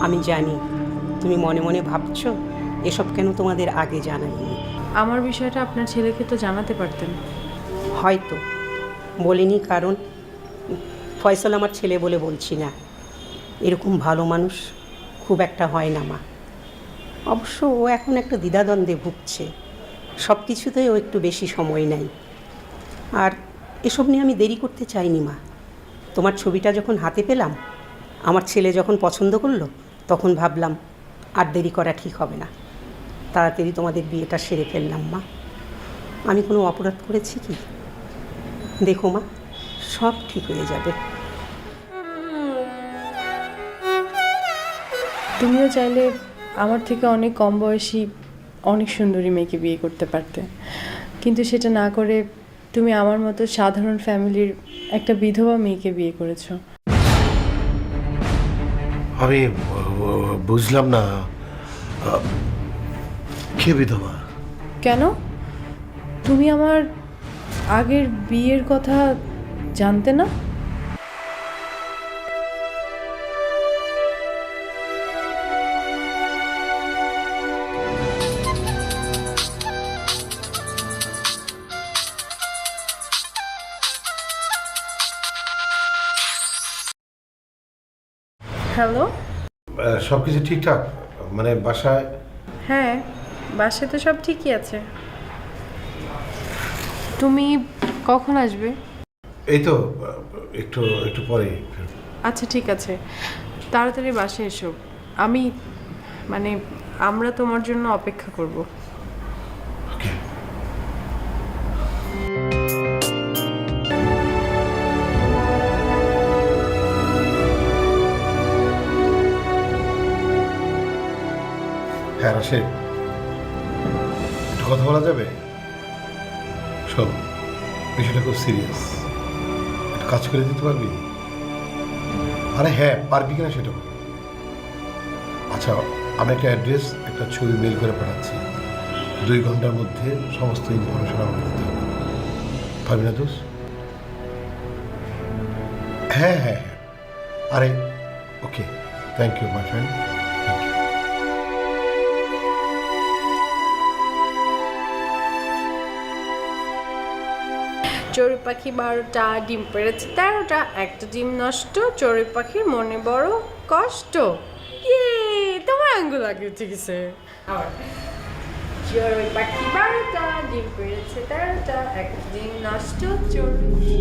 আমি জানি তুমি মনে মনে ভাবছো এসব কেন তোমাদের আগে জানাইনি। আমার বিষয়টা আপনার ছেলেকে তো জানাতে পারতেন। হয়তো বলিনি, কারণ ফয়সাল আমার ছেলে বলে বলছি না। এরকম ভালো মানুষ খুব একটা হয় না মা। অবশ্য ও এখন একটা দ্বিধাদ্বন্দ্বে ভুগছে, সব কিছুতেই ও একটু বেশি সময় নেয়। আর এসব নিয়ে আমি দেরি করতে চাইনি মা। তোমার ছবিটা যখন হাতে পেলাম, আমার ছেলে যখন পছন্দ করলো, তখন ভাবলাম আর দেরি করা ঠিক হবে না, তাড়াতাড়ি তোমাদের বিয়েটা সেরে ফেললাম মা। আমি কোনো অপরাধ করেছি কি? দেখো মা, সব ঠিক হয়ে যাবে। তুমিও চাইলে আমার থেকে অনেক কম বয়সী অনেক সুন্দরী মেয়েকে বিয়ে করতে পারতে, কিন্তু সেটা না করে তুমি আমার মতো সাধারণ ফ্যামিলির একটা বিধবা মেয়েকে বিয়ে করেছো। আমি বুঝলাম না, কে বিধবা? কেন? তুমি আমার আগের বিয়ের কথা জানতে না? হ্যালো। সব কিছু ঠিকঠাক? মানে বাসায়? হ্যাঁ, বাসায় তো সব ঠিকই আছে। তুমি কখন আসবে? এই তো একটু একটু পরেই ফিরব। আচ্ছা ঠিক আছে, তাড়াতাড়ি বাসায় এসো। আমি মানে আমরা তোমার জন্য অপেক্ষা করব। ওকে। হ্যাঁ রাশেদ, একটু কথা বলা যাবে? শোন, বিষয়টা খুব সিরিয়াস, একটু কাজ করে দিতে পারবি? আরে হ্যাঁ, পারবি কিনা সেটা বল। আচ্ছা, আমি একটা অ্যাড্রেস, একটা ছবি মেল করে পাঠাচ্ছি, 2 ঘন্টার মধ্যে সমস্ত ইনফরমেশন আমাকে দিতে হবে। পারবি না দোষ? হ্যাঁ হ্যাঁ হ্যাঁ, আরে okay, thank you my friend, thank you. চড়ুই পাখি 12টা, ডিম পেড়েছে 13টা, একটা ডিম নষ্ট, চড়ুই পাখির মনে বড় কষ্ট। ইয়ে, তোমার আঙ্গুল আগে উঠে গেছে। আবার চড়ুই পাখি 12টা, ডিম পেড়েছে 13টা, একটা ডিম নষ্ট, চড়ুই